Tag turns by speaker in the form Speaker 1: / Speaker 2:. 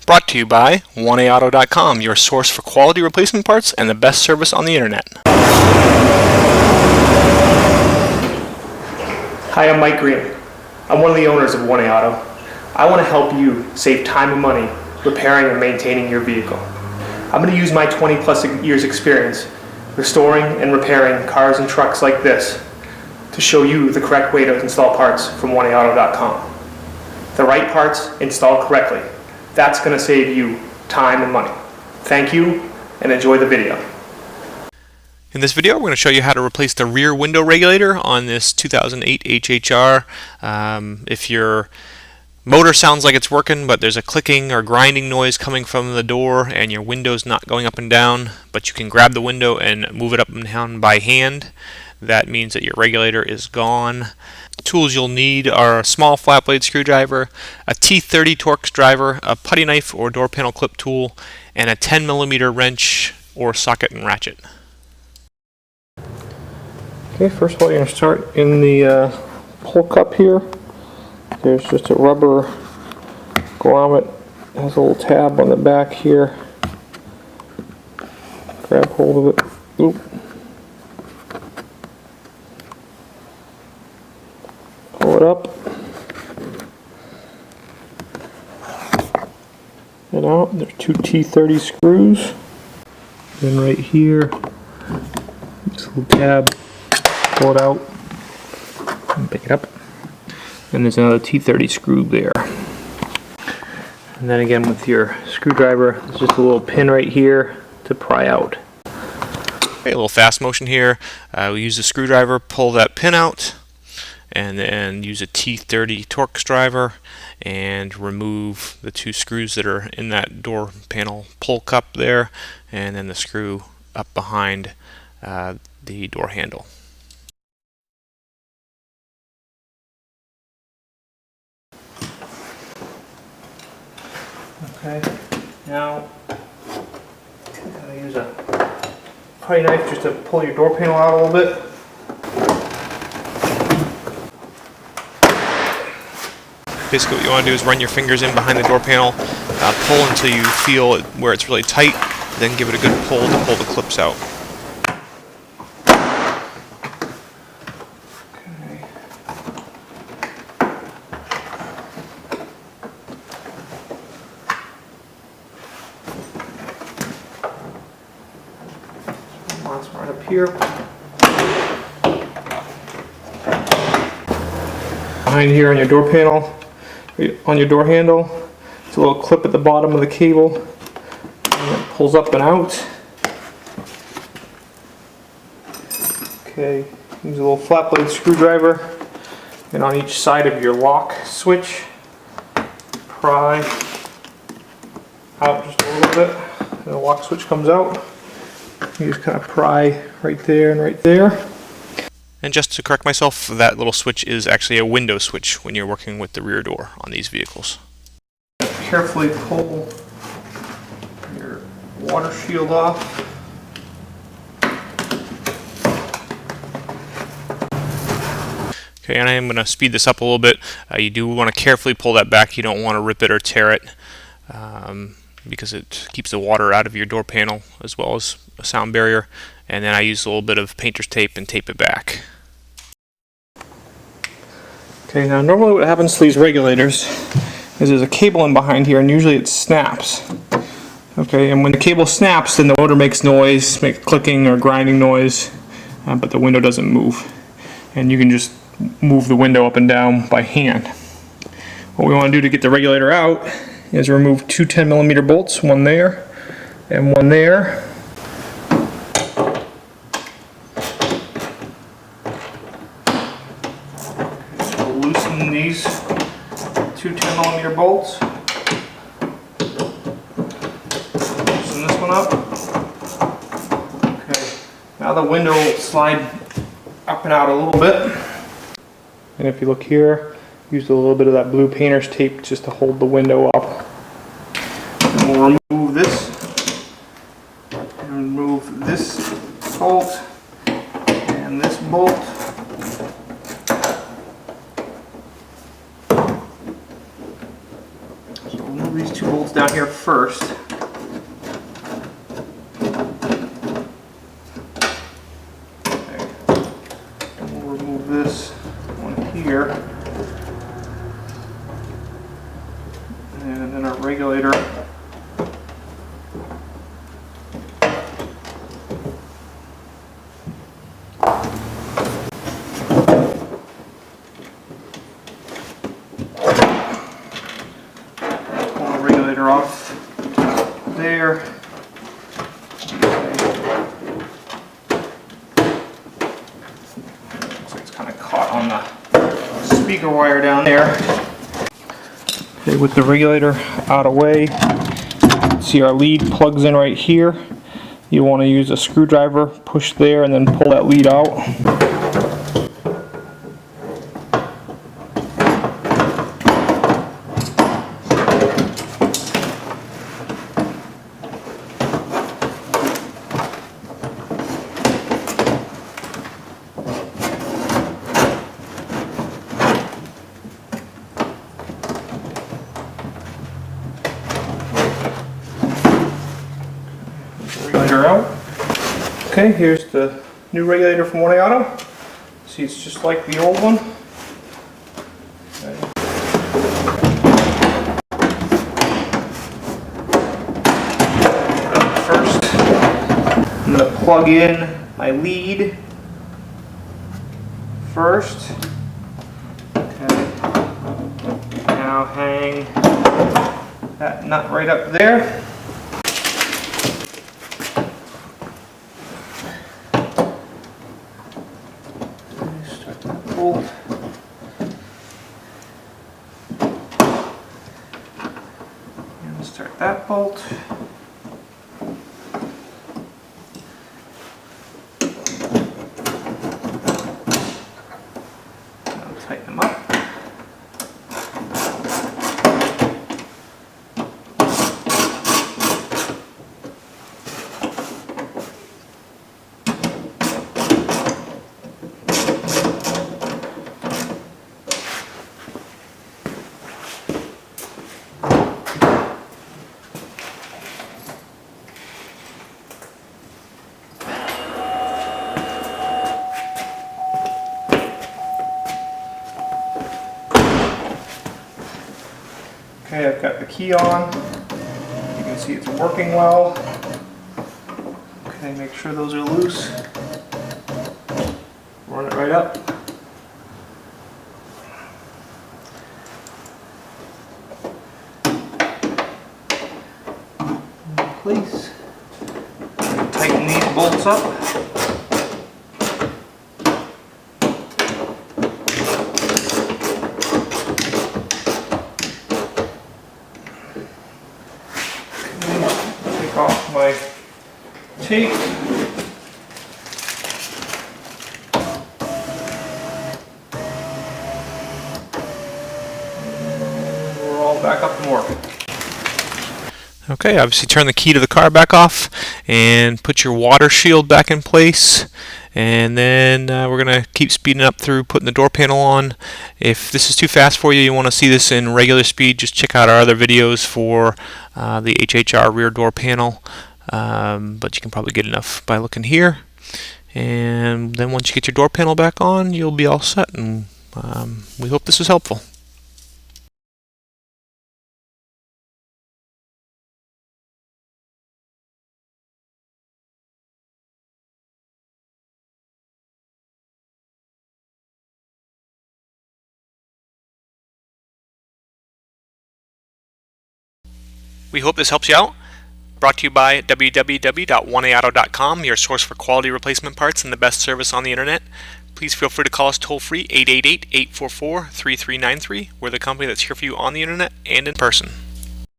Speaker 1: Brought to you by 1AAuto.com, your source for quality replacement parts and the best service on the internet.
Speaker 2: Hi, I'm Mike Green. I'm one of the owners of 1A Auto. I want to help you save time and money repairing and maintaining your vehicle. I'm going to use my 20 plus years experience restoring and repairing cars and trucks like this to show you the correct way to install parts from 1AAuto.com. The right parts installed correctly. That's going to save you time and money. Thank you, and enjoy the video.
Speaker 1: In this video, we're going to show you how to replace the rear window regulator on this 2008 HHR. If your motor sounds like it's working, but there's a clicking or grinding noise coming from the door and your window's not going up and down, but you can grab the window and move it up and down by hand, that means that your regulator is gone. Tools you'll need are a small flat blade screwdriver, a T30 Torx driver, a putty knife or door panel clip tool, and a 10mm wrench or socket and ratchet.
Speaker 2: Okay, first of all, you're going to start in the pull cup here. There's just a rubber grommet. It has a little tab on the back here. Grab hold of it. Oop. Pull it up and out. There's two T30 screws. Then right here, this little tab. Pull it out and pick it up. And there's another T30 screw there. And then again with your screwdriver, there's just a little pin right here to pry out.
Speaker 1: Okay, a little fast motion here. We use the screwdriver, pull that pin out, and then use a T30 Torx driver and remove the two screws that are in that door panel pull cup there, and then the screw up behind the door handle.
Speaker 2: Okay, now I'm going to use a putty knife just to pull your door panel out a little bit.
Speaker 1: Basically what you want to do is run your fingers in behind the door panel, pull until you feel it where it's really tight, then give it a good pull to pull the clips out.
Speaker 2: Last right up here. Behind here on your door panel, on your door handle, there's a little clip at the bottom of the cable, and it pulls up and out. Okay, use a little flat blade screwdriver, and on each side of your lock switch, pry out just a little bit, and the lock switch comes out. You just kind of pry right there and right there.
Speaker 1: And just to correct myself, that little switch is actually a window switch when you're working with the rear door on these vehicles.
Speaker 2: Carefully pull your water shield off.
Speaker 1: Okay, and I am going to speed this up a little bit. You do want to carefully pull that back. You don't want to rip it or tear it because it keeps the water out of your door panel as well as a sound barrier. And then I use a little bit of painter's tape and tape it back.
Speaker 2: Okay, now normally what happens to these regulators is there's a cable in behind here and usually it snaps. Okay, and when the cable snaps, then the motor makes noise, makes clicking or grinding noise, but the window doesn't move. And you can just move the window up and down by hand. What we want to do to get the regulator out is remove two 10mm bolts, one there and one there. So loosen these two 10mm bolts. Loosen this one up. Okay, now the window will slide up and out a little bit. And if you look here, use a little bit of that blue painter's tape just to hold the window up. And we'll remove this, and remove this bolt, and this bolt. So we'll move these two bolts down out here first. Okay. And we'll remove this one here. And then our regulator. Pull the regulator off there. Looks like it's kind of caught on the speaker wire down there. Okay, with the regulator out of the way, see our lead plugs in right here. You want to use a screwdriver, push there, and then pull that lead out. Regulator out. Okay, here's the new regulator from 1A Auto. See, it's just like the old one. Okay. First, I'm going to plug in my lead first. Okay. Now hang that nut right up there. Bolt. And start that bolt. I'll tighten them up. Okay, I've got the key on. You can see it's working well. Okay, make sure those are loose. Run it right up. In place. Tighten these bolts up. Off my tape. We're all back up and working.
Speaker 1: Okay, obviously turn the key to the car back off and put your water shield back in place, and then we're going to keep speeding up through putting the door panel on. If this is too fast for you, you want to see this in regular speed, just check out our other videos for the HHR rear door panel, but you can probably get enough by looking here. And then once you get your door panel back on, you'll be all set, and we hope this was helpful. We hope this helps you out. Brought to you by www.1aauto.com, your source for quality replacement parts and the best service on the internet. Please feel free to call us toll free 888-844-3393. We're the company that's here for you on the internet and in person.